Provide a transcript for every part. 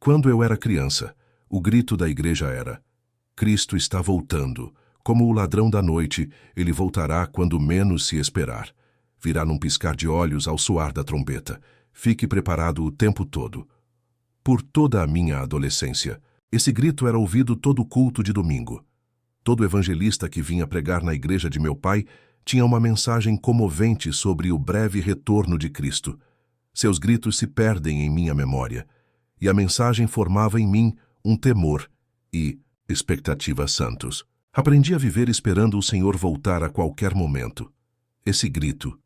Quando eu era criança, o grito da igreja era: Cristo está voltando. Como o ladrão da noite, ele voltará quando menos se esperar. Virá num piscar de olhos ao soar da trombeta. Fique preparado o tempo todo. Por toda a minha adolescência, esse grito era ouvido todo culto de domingo. Todo evangelista que vinha pregar na igreja de meu pai tinha uma mensagem comovente sobre o breve retorno de Cristo. Seus gritos se perdem em minha memória, e a mensagem formava em mim um temor e expectativa santos. Aprendi a viver esperando o Senhor voltar a qualquer momento. Esse grito,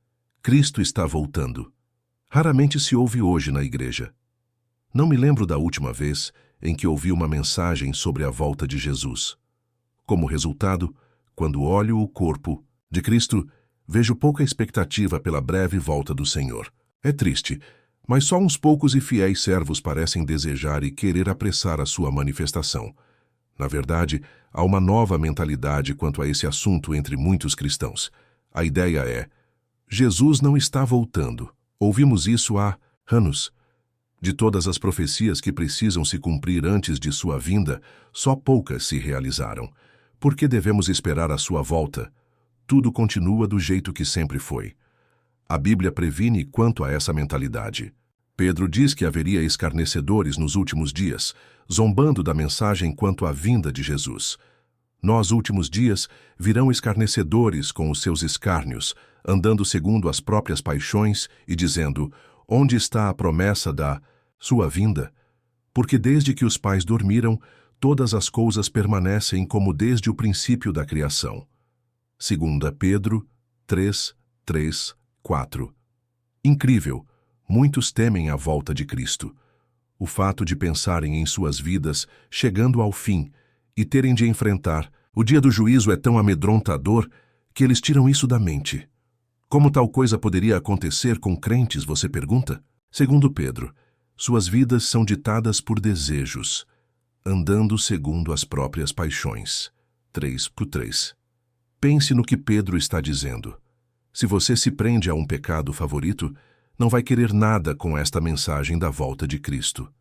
Cristo está voltando, raramente se ouve hoje na igreja. Não me lembro da última vez em que ouvi uma mensagem sobre a volta de Jesus. Como resultado, quando olho o corpo de Cristo, vejo pouca expectativa pela breve volta do Senhor. É triste, mas só uns poucos e fiéis servos parecem desejar e querer apressar a sua manifestação. Na verdade, há uma nova mentalidade quanto a esse assunto entre muitos cristãos. A ideia é: Jesus não está voltando. Ouvimos isso há anos. De todas as profecias que precisam se cumprir antes de sua vinda, só poucas se realizaram. Por que devemos esperar a sua volta? Tudo continua do jeito que sempre foi. A Bíblia previne quanto a essa mentalidade. Pedro diz que haveria escarnecedores nos últimos dias, zombando da mensagem quanto à vinda de Jesus. Nos últimos dias virão escarnecedores com os seus escárnios, andando segundo as próprias paixões e dizendo: onde está a promessa da sua vinda? Porque desde que os pais dormiram, todas as coisas permanecem como desde o princípio da criação. 2 Pedro 3, 3, 4. Incrível! Muitos temem a volta de Cristo. O fato de pensarem em suas vidas chegando ao fim e terem de enfrentar o dia do juízo é tão amedrontador que eles tiram isso da mente. Como tal coisa poderia acontecer com crentes, você pergunta? Segundo Pedro, suas vidas são ditadas por desejos, andando segundo as próprias paixões. 3:3. Pense no que Pedro está dizendo. Se você se prende a um pecado favorito, não vai querer nada com esta mensagem da volta de Cristo.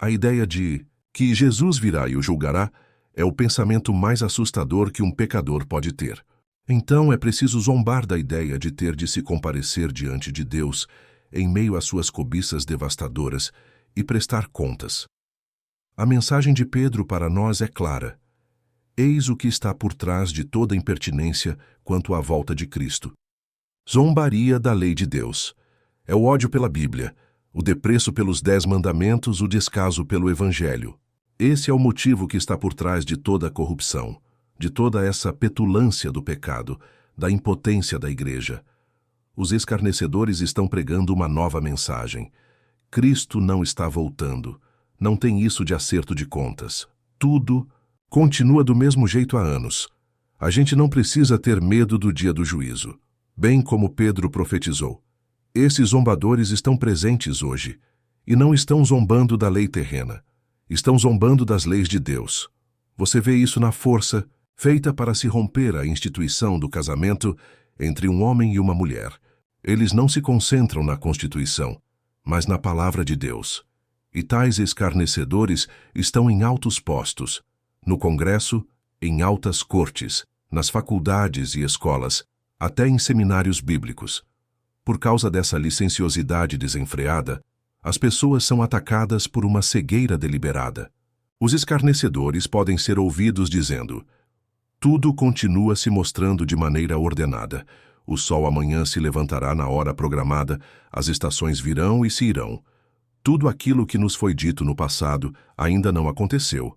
A ideia de que Jesus virá e o julgará é o pensamento mais assustador que um pecador pode ter. Então é preciso zombar da ideia de ter de se comparecer diante de Deus em meio às suas cobiças devastadoras e prestar contas. A mensagem de Pedro para nós é clara. Eis o que está por trás de toda impertinência quanto à volta de Cristo. Zombaria da lei de Deus. É o ódio pela Bíblia, o desprezo pelos 10 mandamentos, o descaso pelo Evangelho. Esse é o motivo que está por trás de toda a corrupção, de toda essa petulância do pecado, da impotência da igreja. Os escarnecedores estão pregando uma nova mensagem. Cristo não está voltando. Não tem isso de acerto de contas. Tudo continua do mesmo jeito há anos. A gente não precisa ter medo do dia do juízo. Bem como Pedro profetizou. Esses zombadores estão presentes hoje, e não estão zombando da lei terrena. Estão zombando das leis de Deus. Você vê isso na força feita para se romper a instituição do casamento entre um homem e uma mulher. Eles não se concentram na Constituição, mas na palavra de Deus. E tais escarnecedores estão em altos postos, no Congresso, em altas cortes, nas faculdades e escolas, até em seminários bíblicos. Por causa dessa licenciosidade desenfreada, as pessoas são atacadas por uma cegueira deliberada. Os escarnecedores podem ser ouvidos dizendo: tudo continua se mostrando de maneira ordenada. O sol amanhã se levantará na hora programada, as estações virão e se irão. Tudo aquilo que nos foi dito no passado ainda não aconteceu.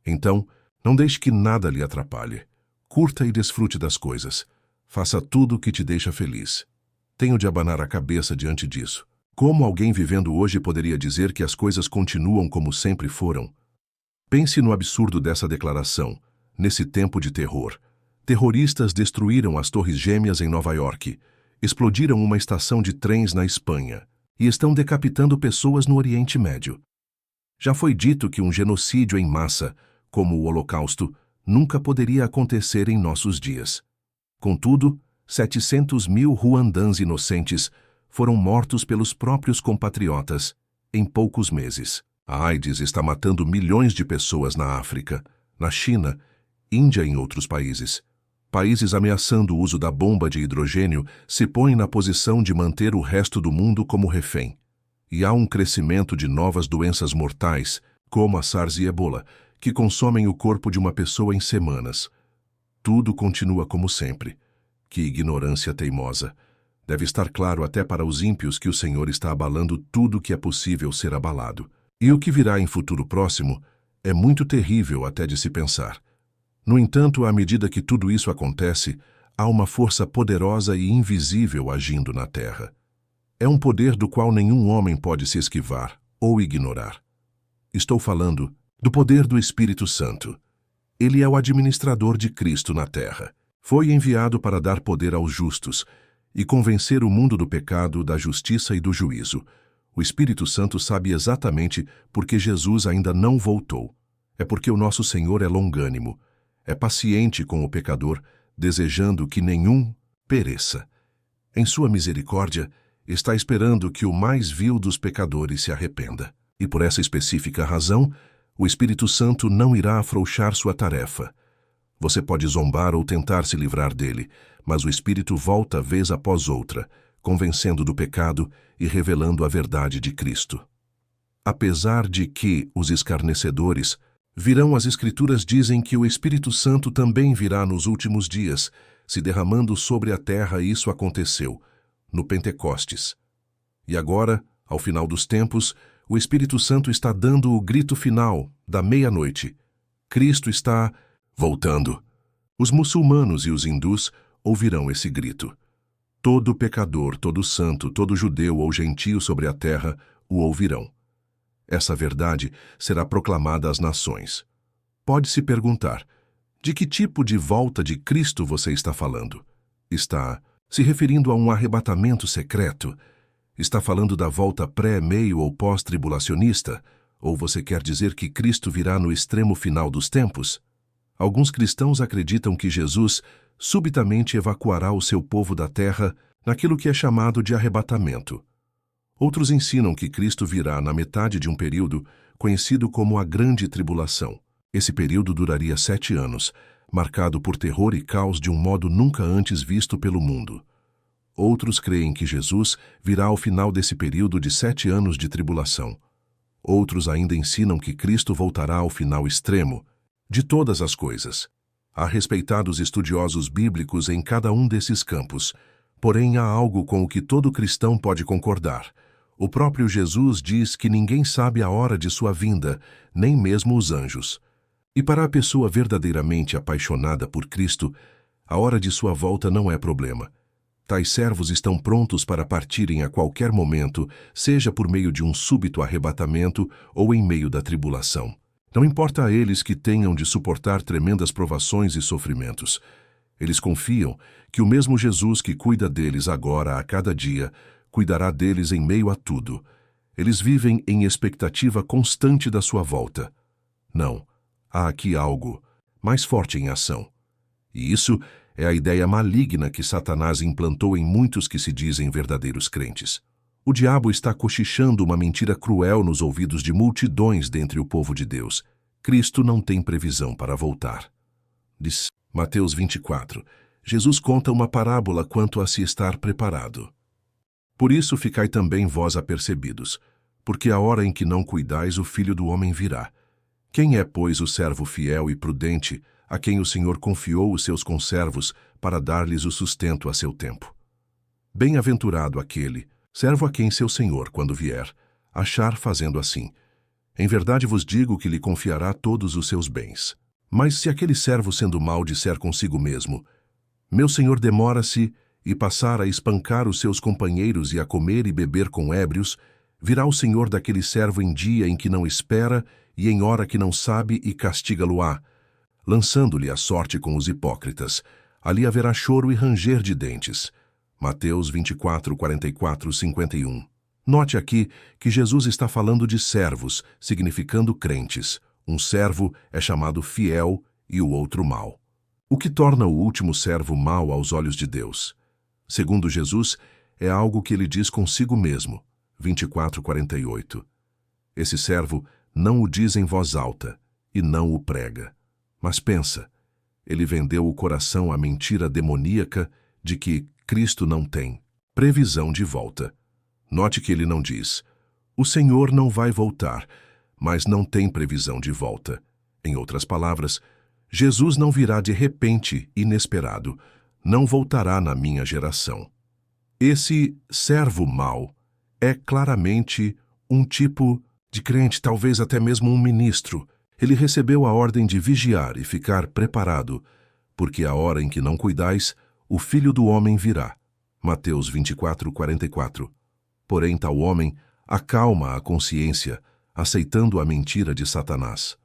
Então, não deixe que nada lhe atrapalhe. Curta e desfrute das coisas. Faça tudo o que te deixa feliz. Tenho de abanar a cabeça diante disso. Como alguém vivendo hoje poderia dizer que as coisas continuam como sempre foram? Pense no absurdo dessa declaração, nesse tempo de terror. Terroristas destruíram as Torres Gêmeas em Nova York, explodiram uma estação de trens na Espanha e estão decapitando pessoas no Oriente Médio. Já foi dito que um genocídio em massa, como o Holocausto, nunca poderia acontecer em nossos dias. Contudo, 700 mil ruandãs inocentes foram mortos pelos próprios compatriotas em poucos meses. A AIDS está matando milhões de pessoas na África, na China, Índia e em outros países. Países ameaçando o uso da bomba de hidrogênio se põem na posição de manter o resto do mundo como refém. E há um crescimento de novas doenças mortais, como a SARS e Ebola, que consomem o corpo de uma pessoa em semanas. Tudo continua como sempre. Que ignorância teimosa! Deve estar claro até para os ímpios que o Senhor está abalando tudo que é possível ser abalado. E o que virá em futuro próximo é muito terrível até de se pensar. No entanto, à medida que tudo isso acontece, há uma força poderosa e invisível agindo na Terra. É um poder do qual nenhum homem pode se esquivar ou ignorar. Estou falando do poder do Espírito Santo. Ele é o administrador de Cristo na Terra. Foi enviado para dar poder aos justos e convencer o mundo do pecado, da justiça e do juízo. O Espírito Santo sabe exatamente por que Jesus ainda não voltou. É porque o nosso Senhor é longânimo. É paciente com o pecador, desejando que nenhum pereça. Em sua misericórdia, está esperando que o mais vil dos pecadores se arrependa. E por essa específica razão, o Espírito Santo não irá afrouxar sua tarefa. Você pode zombar ou tentar se livrar dele, mas o Espírito volta vez após outra, convencendo do pecado e revelando a verdade de Cristo. Apesar de que os escarnecedores virão, as Escrituras dizem que o Espírito Santo também virá nos últimos dias, se derramando sobre a terra, e isso aconteceu no Pentecostes. E agora, ao final dos tempos, o Espírito Santo está dando o grito final da meia-noite. Cristo está voltando. Os muçulmanos e os hindus ouvirão esse grito. Todo pecador, todo santo, todo judeu ou gentio sobre a terra o ouvirão. Essa verdade será proclamada às nações. Pode-se perguntar, de que tipo de volta de Cristo você está falando? Está se referindo a um arrebatamento secreto? Está falando da volta pré, meio ou pós-tribulacionista? Ou você quer dizer que Cristo virá no extremo final dos tempos? Alguns cristãos acreditam que Jesus subitamente evacuará o seu povo da terra naquilo que é chamado de arrebatamento. Outros ensinam que Cristo virá na metade de um período conhecido como a Grande Tribulação. Esse período duraria 7 anos, marcado por terror e caos de um modo nunca antes visto pelo mundo. Outros creem que Jesus virá ao final desse período de 7 anos de tribulação. Outros ainda ensinam que Cristo voltará ao final extremo de todas as coisas. Há respeitados estudiosos bíblicos em cada um desses campos, porém há algo com o que todo cristão pode concordar. O próprio Jesus diz que ninguém sabe a hora de sua vinda, nem mesmo os anjos. E para a pessoa verdadeiramente apaixonada por Cristo, a hora de sua volta não é problema. Tais servos estão prontos para partirem a qualquer momento, seja por meio de um súbito arrebatamento ou em meio da tribulação. Não importa a eles que tenham de suportar tremendas provações e sofrimentos. Eles confiam que o mesmo Jesus que cuida deles agora a cada dia, cuidará deles em meio a tudo. Eles vivem em expectativa constante da sua volta. Não, há aqui algo mais forte em ação. E isso é a ideia maligna que Satanás implantou em muitos que se dizem verdadeiros crentes. O diabo está cochichando uma mentira cruel nos ouvidos de multidões dentre o povo de Deus. Cristo não tem previsão para voltar. Diz Mateus 24. Jesus conta uma parábola quanto a se estar preparado. Por isso ficai também vós apercebidos, porque a hora em que não cuidais, o Filho do Homem virá. Quem é, pois, o servo fiel e prudente, a quem o Senhor confiou os seus conservos para dar-lhes o sustento a seu tempo? Bem-aventurado aquele, servo a quem seu Senhor, quando vier, achar fazendo assim. Em verdade vos digo que lhe confiará todos os seus bens. Mas se aquele servo, sendo mau, disser consigo mesmo, meu senhor demora-se, e passar a espancar os seus companheiros e a comer e beber com ébrios, virá o senhor daquele servo em dia em que não espera e em hora que não sabe, e castiga-lo-á, lançando-lhe a sorte com os hipócritas. Ali haverá choro e ranger de dentes. Mateus 24, 44, 51. Note aqui que Jesus está falando de servos, significando crentes. Um servo é chamado fiel e o outro mau. O que torna o último servo mau aos olhos de Deus? Segundo Jesus, é algo que ele diz consigo mesmo. 24, 48. Esse servo não o diz em voz alta e não o prega. Mas pensa, ele vendeu o coração à mentira demoníaca de que Cristo não tem previsão de volta. Note que ele não diz, o Senhor não vai voltar, mas não tem previsão de volta. Em outras palavras, Jesus não virá de repente, inesperado, não voltará na minha geração. Esse servo mau é claramente um tipo de crente, talvez até mesmo um ministro. Ele recebeu a ordem de vigiar e ficar preparado, porque a hora em que não cuidais, o Filho do Homem virá. Mateus 24:44. Porém, tal homem acalma a consciência, aceitando a mentira de Satanás.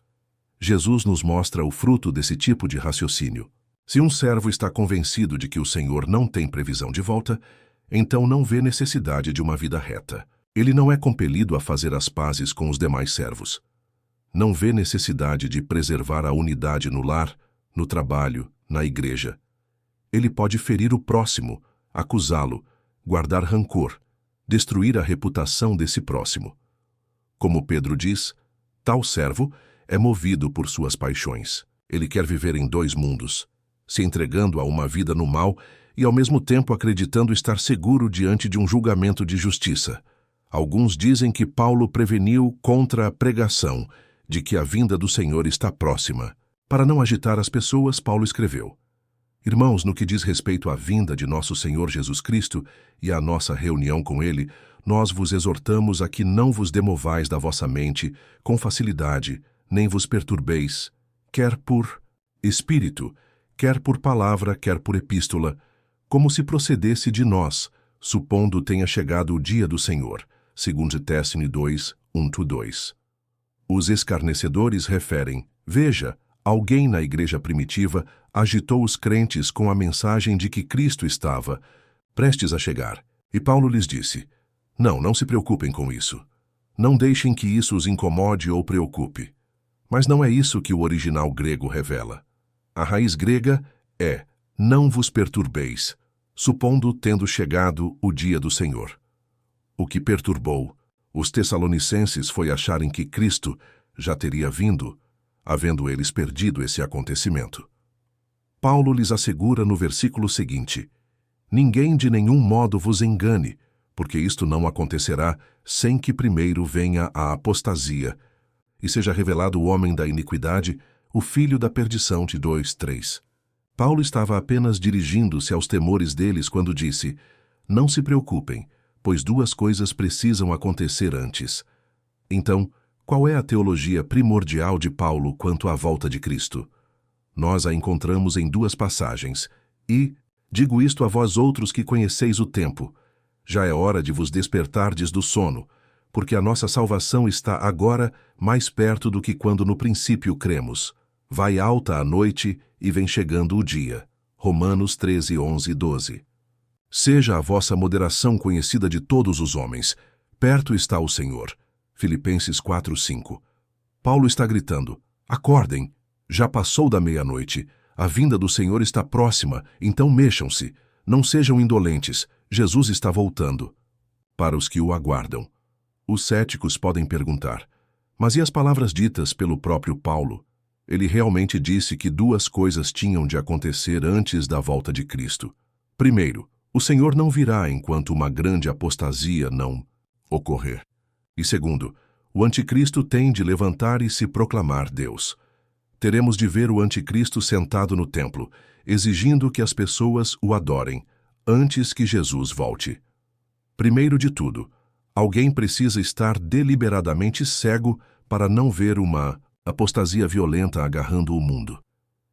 Jesus nos mostra o fruto desse tipo de raciocínio. Se um servo está convencido de que o Senhor não tem previsão de volta, então não vê necessidade de uma vida reta. Ele não é compelido a fazer as pazes com os demais servos. Não vê necessidade de preservar a unidade no lar, no trabalho, na igreja. Ele pode ferir o próximo, acusá-lo, guardar rancor, destruir a reputação desse próximo. Como Pedro diz, tal servo é movido por suas paixões. Ele quer viver em dois mundos, se entregando a uma vida no mal e ao mesmo tempo acreditando estar seguro diante de um julgamento de justiça. Alguns dizem que Paulo preveniu contra a pregação de que a vinda do Senhor está próxima. Para não agitar as pessoas, Paulo escreveu: Irmãos, no que diz respeito à vinda de nosso Senhor Jesus Cristo e à nossa reunião com Ele, nós vos exortamos a que não vos demovais da vossa mente com facilidade, nem vos perturbeis, quer por espírito, quer por palavra, quer por epístola, como se procedesse de nós, supondo tenha chegado o dia do Senhor. 2 Tessalonicenses 2:1-2. Os escarnecedores referem: veja, alguém na igreja primitiva agitou os crentes com a mensagem de que Cristo estava prestes a chegar. E Paulo lhes disse: não se preocupem com isso. Não deixem que isso os incomode ou preocupe. Mas não é isso que o original grego revela. A raiz grega é não vos perturbeis, supondo tendo chegado o dia do Senhor. O que perturbou os tessalonicenses foi acharem que Cristo já teria vindo, havendo eles perdido esse acontecimento. Paulo lhes assegura no versículo seguinte: ninguém de nenhum modo vos engane, porque isto não acontecerá sem que primeiro venha a apostasia, e seja revelado o homem da iniquidade, o filho da perdição. 2:3. Paulo estava apenas dirigindo-se aos temores deles quando disse: não se preocupem, pois duas coisas precisam acontecer antes. Então, qual é a teologia primordial de Paulo quanto à volta de Cristo? Nós a encontramos em duas passagens, e digo isto a vós outros que conheceis o tempo. Já é hora de vos despertardes do sono, porque a nossa salvação está agora mais perto do que quando no princípio cremos. Vai alta a noite e vem chegando o dia. Romanos 13:11-12. Seja a vossa moderação conhecida de todos os homens. Perto está o Senhor. Filipenses 4:5. Paulo está gritando: acordem, já passou da meia-noite, a vinda do Senhor está próxima, então mexam-se, não sejam indolentes, Jesus está voltando. Para os que o aguardam. Os céticos podem perguntar: mas e as palavras ditas pelo próprio Paulo? Ele realmente disse que duas coisas tinham de acontecer antes da volta de Cristo. Primeiro, o Senhor não virá enquanto uma grande apostasia não ocorrer. E segundo, o anticristo tem de levantar e se proclamar Deus. Teremos de ver o anticristo sentado no templo, exigindo que as pessoas o adorem, antes que Jesus volte. Primeiro de tudo, alguém precisa estar deliberadamente cego para não ver uma apostasia violenta agarrando o mundo.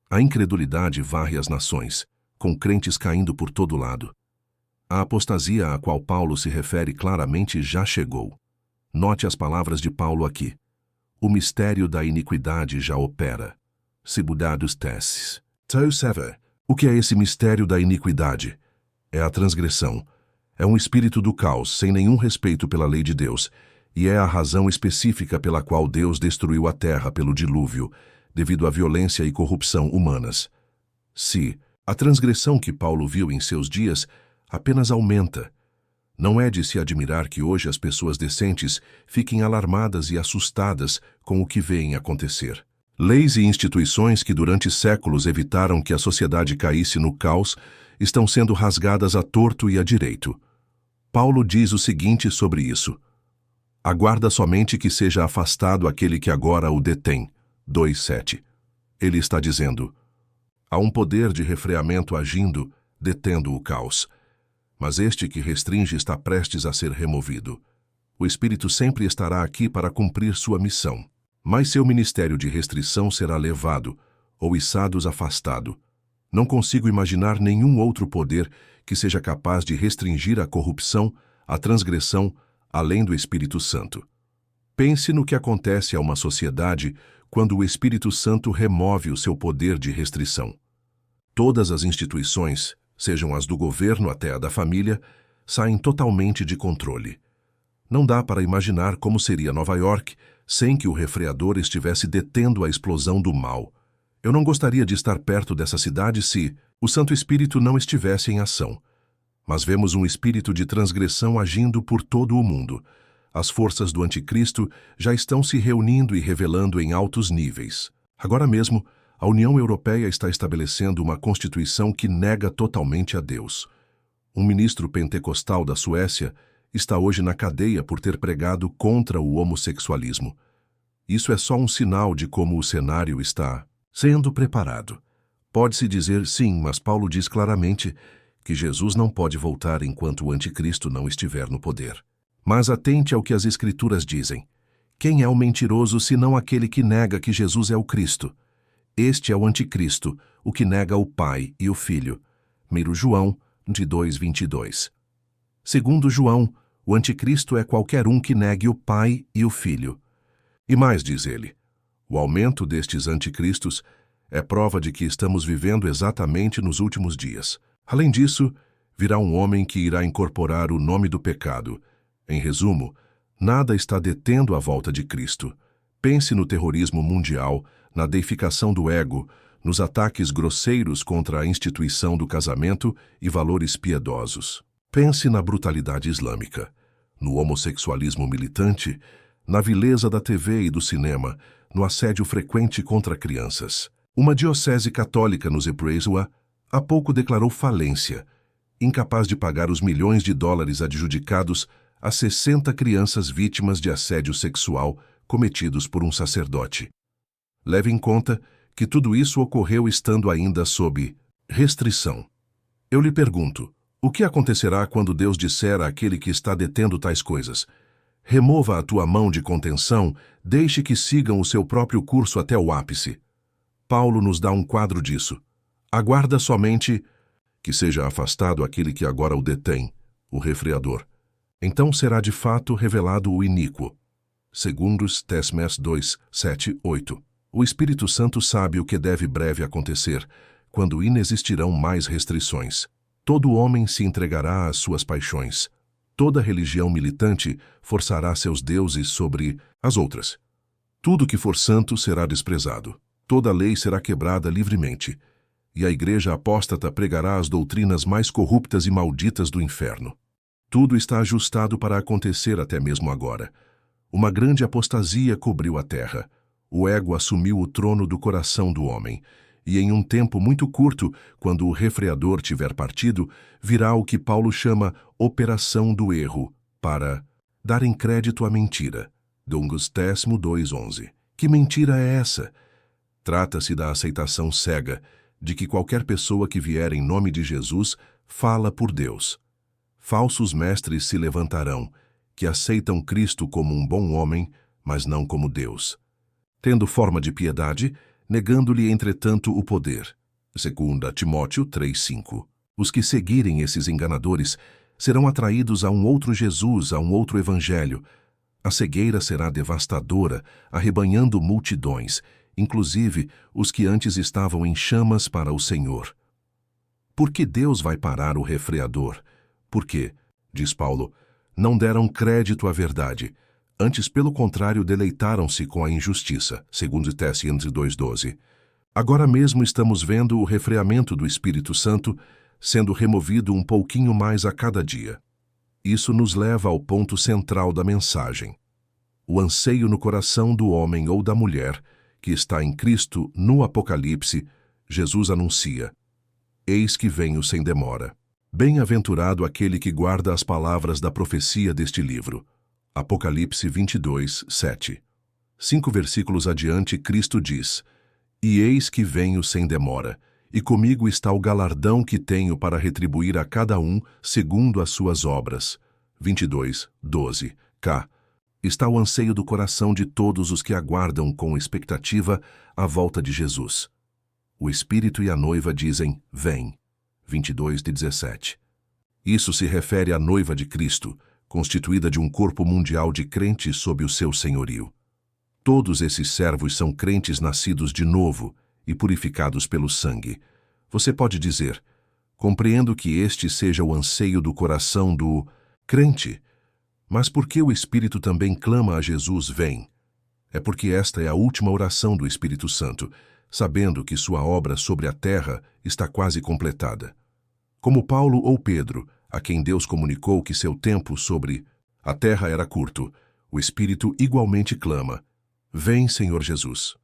A incredulidade varre as nações, com crentes caindo por todo lado. A apostasia a qual Paulo se refere claramente já chegou. Note as palavras de Paulo aqui. O mistério da iniquidade já opera. Sebudados testes. O que é esse mistério da iniquidade? É a transgressão. É um espírito do caos, sem nenhum respeito pela lei de Deus, e é a razão específica pela qual Deus destruiu a terra pelo dilúvio, devido à violência e corrupção humanas. Se a transgressão que Paulo viu em seus dias apenas aumenta, Não é de se admirar que hoje as pessoas decentes fiquem alarmadas e assustadas com o que veem acontecer. Leis e instituições que durante séculos evitaram que a sociedade caísse no caos estão sendo rasgadas à torto e à direito. Paulo diz o seguinte sobre isso: aguarda somente que seja afastado aquele que agora o detém. 2:7. Ele está dizendo: há um poder de refreamento agindo, detendo o caos. Mas este que restringe está prestes a ser removido. O Espírito sempre estará aqui para cumprir sua missão. Mas seu ministério de restrição será levado, ou içados afastado. Não consigo imaginar nenhum outro poder que seja capaz de restringir a corrupção, a transgressão, além do Espírito Santo. Pense no que acontece a uma sociedade quando o Espírito Santo remove o seu poder de restrição. Todas as instituições, sejam as do governo até a da família, saem totalmente de controle. Não dá para imaginar como seria Nova York sem que o refreador estivesse detendo a explosão do mal. Eu não gostaria de estar perto dessa cidade se o Santo Espírito não estivesse em ação. Mas vemos um espírito de transgressão agindo por todo o mundo. As forças do Anticristo já estão se reunindo e revelando em altos níveis. Agora mesmo, a União Europeia está estabelecendo uma Constituição que nega totalmente a Deus. Um ministro pentecostal da Suécia está hoje na cadeia por ter pregado contra o homossexualismo. Isso é só um sinal de como o cenário está sendo preparado. Pode-se dizer sim, mas Paulo diz claramente que Jesus não pode voltar enquanto o Anticristo não estiver no poder. Mas atente ao que as Escrituras dizem. Quem é o mentiroso senão aquele que nega que Jesus é o Cristo? Este é o Anticristo, o que nega o Pai e o Filho. 1 João 2:22. Segundo João, o Anticristo é qualquer um que negue o Pai e o Filho. E mais, diz ele, o aumento destes anticristos é prova de que estamos vivendo exatamente nos últimos dias. Além disso, virá um homem que irá incorporar o nome do pecado. Em resumo, nada está detendo a volta de Cristo. Pense no terrorismo mundial, na deificação do ego, nos ataques grosseiros contra a instituição do casamento e valores piedosos. Pense na brutalidade islâmica, no homossexualismo militante, na vileza da TV e do cinema, no assédio frequente contra crianças. Uma diocese católica no Zeebrugge há pouco declarou falência, incapaz de pagar os milhões de dólares adjudicados a 60 crianças vítimas de assédio sexual cometidos por um sacerdote. Leve em conta que tudo isso ocorreu estando ainda sob restrição. Eu lhe pergunto, o que acontecerá quando Deus disser àquele que está detendo tais coisas: remova a tua mão de contenção, deixe que sigam o seu próprio curso até o ápice? Paulo nos dá um quadro disso. Aguarda somente que seja afastado aquele que agora o detém, o refreador. Então será de fato revelado o iníquo. Segundos Tesmés 2:7-8. O Espírito Santo sabe o que deve breve acontecer, quando inexistirão mais restrições. Todo homem se entregará às suas paixões. Toda religião militante forçará seus deuses sobre as outras. Tudo que for santo será desprezado. Toda lei será quebrada livremente. E a igreja apóstata pregará as doutrinas mais corruptas e malditas do inferno. Tudo está ajustado para acontecer até mesmo agora. Uma grande apostasia cobriu a terra. O ego assumiu o trono do coração do homem. E em um tempo muito curto, quando o refreador tiver partido, virá o que Paulo chama operação do erro, para dar em crédito à mentira. Dungus Tésimo 2:11. Que mentira é essa? Trata-se da aceitação cega de que qualquer pessoa que vier em nome de Jesus fala por Deus. Falsos mestres se levantarão, que aceitam Cristo como um bom homem, mas não como Deus. Tendo forma de piedade, negando-lhe, entretanto, o poder. 2 Timóteo 3:5. Os que seguirem esses enganadores serão atraídos a um outro Jesus, a um outro evangelho. A cegueira será devastadora, arrebanhando multidões, inclusive os que antes estavam em chamas para o Senhor. Por que Deus vai parar o refreador? Porque, diz Paulo, não deram crédito à verdade, antes, pelo contrário, deleitaram-se com a injustiça, segundo Tessalonicenses 2:12. Agora mesmo estamos vendo o refreamento do Espírito Santo sendo removido um pouquinho mais a cada dia. Isso nos leva ao ponto central da mensagem. O anseio no coração do homem ou da mulher que está em Cristo no Apocalipse, Jesus anuncia: Eis que venho sem demora. Bem-aventurado aquele que guarda as palavras da profecia deste livro. Apocalipse 22, 7. 5 versículos adiante, Cristo diz: E eis que venho sem demora, e comigo está o galardão que tenho para retribuir a cada um segundo as suas obras. 22, 12. K. Está o anseio do coração de todos os que aguardam com expectativa a volta de Jesus. O Espírito e a noiva dizem: Vem. 22, 17. Isso se refere à noiva de Cristo, constituída de um corpo mundial de crentes sob o seu senhorio. Todos esses servos são crentes nascidos de novo e purificados pelo sangue. Você pode dizer: compreendo que este seja o anseio do coração do crente, mas por que o Espírito também clama a Jesus: Vem? É porque esta é a última oração do Espírito Santo, sabendo que sua obra sobre a terra está quase completada. Como Paulo ou Pedro, a quem Deus comunicou que seu tempo sobre a terra era curto, o Espírito igualmente clama: Vem, Senhor Jesus.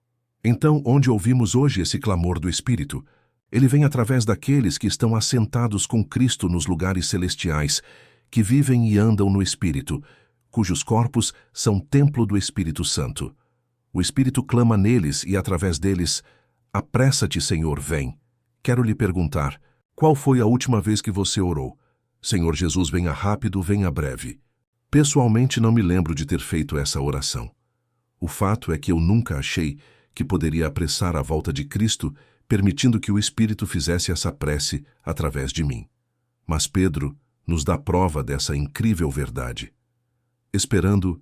Então, onde ouvimos hoje esse clamor do Espírito? Ele vem através daqueles que estão assentados com Cristo nos lugares celestiais, que vivem e andam no Espírito, cujos corpos são templo do Espírito Santo. O Espírito clama neles e através deles: Apressa-te, Senhor, vem. Quero lhe perguntar: qual foi a última vez que você orou? Senhor Jesus, venha rápido, venha breve. Pessoalmente, não me lembro de ter feito essa oração. O fato é que eu nunca achei que poderia apressar a volta de Cristo, permitindo que o Espírito fizesse essa prece através de mim. Mas Pedro nos dá prova dessa incrível verdade. Esperando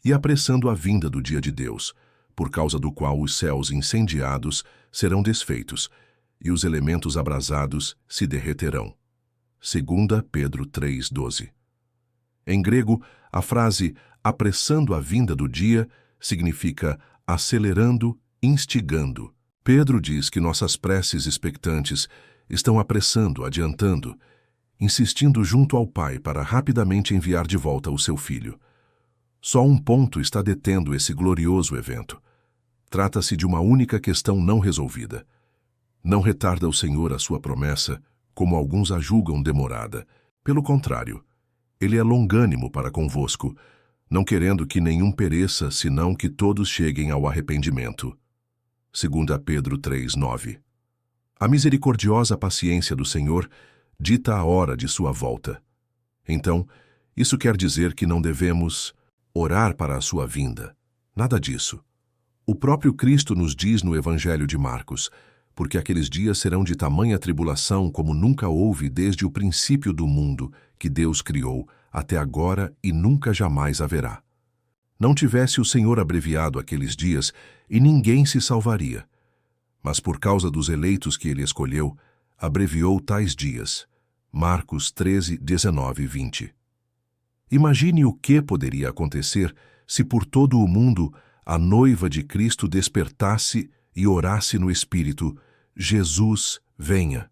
e apressando a vinda do dia de Deus, por causa do qual os céus incendiados serão desfeitos e os elementos abrasados se derreterão. 2 Pedro 3,12. Em grego, a frase apressando a vinda do dia significa acelerando, instigando. Pedro diz que nossas preces expectantes estão apressando, adiantando, insistindo junto ao Pai para rapidamente enviar de volta o seu Filho. Só um ponto está detendo esse glorioso evento. Trata-se de uma única questão não resolvida. Não retarda o Senhor a sua promessa, como alguns a julgam demorada. Pelo contrário, Ele é longânimo para convosco, não querendo que nenhum pereça, senão que todos cheguem ao arrependimento. 2 Pedro 3,9. A misericordiosa paciência do Senhor dita a hora de sua volta. Então, isso quer dizer que não devemos orar para a sua vinda. Nada disso. O próprio Cristo nos diz no Evangelho de Marcos: porque aqueles dias serão de tamanha tribulação como nunca houve desde o princípio do mundo que Deus criou, até agora e nunca jamais haverá. Não tivesse o Senhor abreviado aqueles dias, e ninguém se salvaria. Mas por causa dos eleitos que Ele escolheu, abreviou tais dias. Marcos 13, 19 e 20. Imagine o que poderia acontecer se por todo o mundo a noiva de Cristo despertasse e orasse no Espírito: Jesus, venha.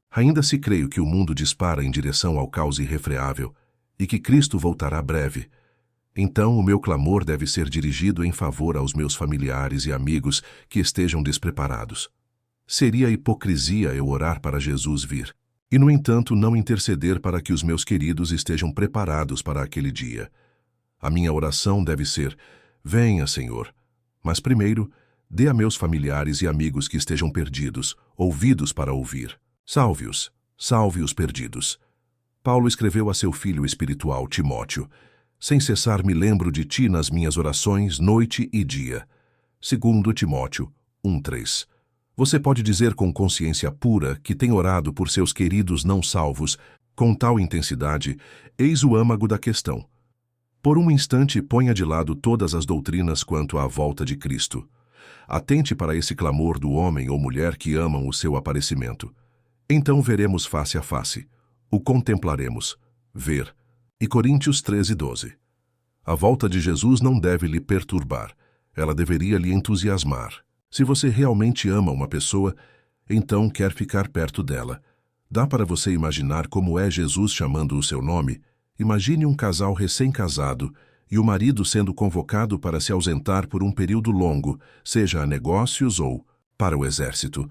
Ainda se creio que o mundo dispara em direção ao caos irrefreável e que Cristo voltará breve. Então o meu clamor deve ser dirigido em favor aos meus familiares e amigos que estejam despreparados. Seria hipocrisia eu orar para Jesus vir, e no entanto não interceder para que os meus queridos estejam preparados para aquele dia. A minha oração deve ser: venha, Senhor. Mas primeiro, dê a meus familiares e amigos que estejam perdidos ouvidos para ouvir. Salve-os, salve os perdidos. Paulo escreveu a seu filho espiritual Timóteo: sem cessar me lembro de ti nas minhas orações, noite e dia. 2 Timóteo 1:3. Você pode dizer com consciência pura que tem orado por seus queridos não salvos com tal intensidade. Eis o âmago da questão. Por um instante, ponha de lado todas as doutrinas quanto à volta de Cristo. Atente para esse clamor do homem ou mulher que amam o seu aparecimento. Então veremos face a face. O contemplaremos. Ver. E Coríntios 13:12. A volta de Jesus não deve lhe perturbar. Ela deveria lhe entusiasmar. Se você realmente ama uma pessoa, então quer ficar perto dela. Dá para você imaginar como é Jesus chamando o seu nome? Imagine um casal recém-casado e o marido sendo convocado para se ausentar por um período longo, seja a negócios ou para o exército.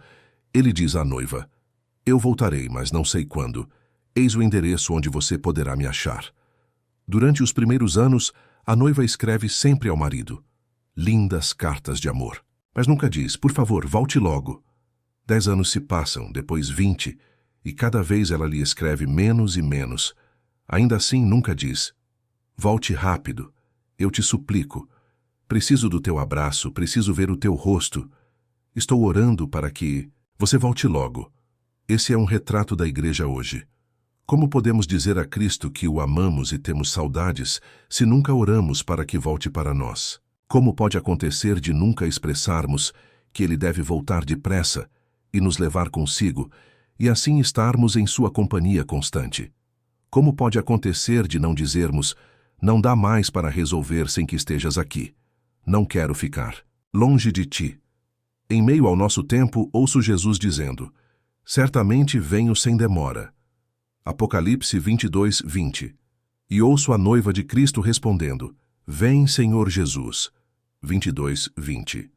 Ele diz à noiva: "Eu voltarei, mas não sei quando. Eis o endereço onde você poderá me achar." Durante os primeiros anos, a noiva escreve sempre ao marido lindas cartas de amor, mas nunca diz: "Por favor, volte logo." 10 anos se passam, depois 20, e cada vez ela lhe escreve menos e menos. Ainda assim, nunca diz: "Volte rápido, eu te suplico. Preciso do teu abraço, preciso ver o teu rosto. Estou orando para que você volte logo." Esse é um retrato da igreja hoje. Como podemos dizer a Cristo que o amamos e temos saudades se nunca oramos para que volte para nós? Como pode acontecer de nunca expressarmos que ele deve voltar depressa e nos levar consigo, e assim estarmos em sua companhia constante? Como pode acontecer de não dizermos: "Não dá mais para resolver sem que estejas aqui. Não quero ficar longe de ti"? Em meio ao nosso tempo, ouço Jesus dizendo: "Certamente venho sem demora." Apocalipse 22, 20. E ouço a noiva de Cristo respondendo: "Vem, Senhor Jesus." 22, 20.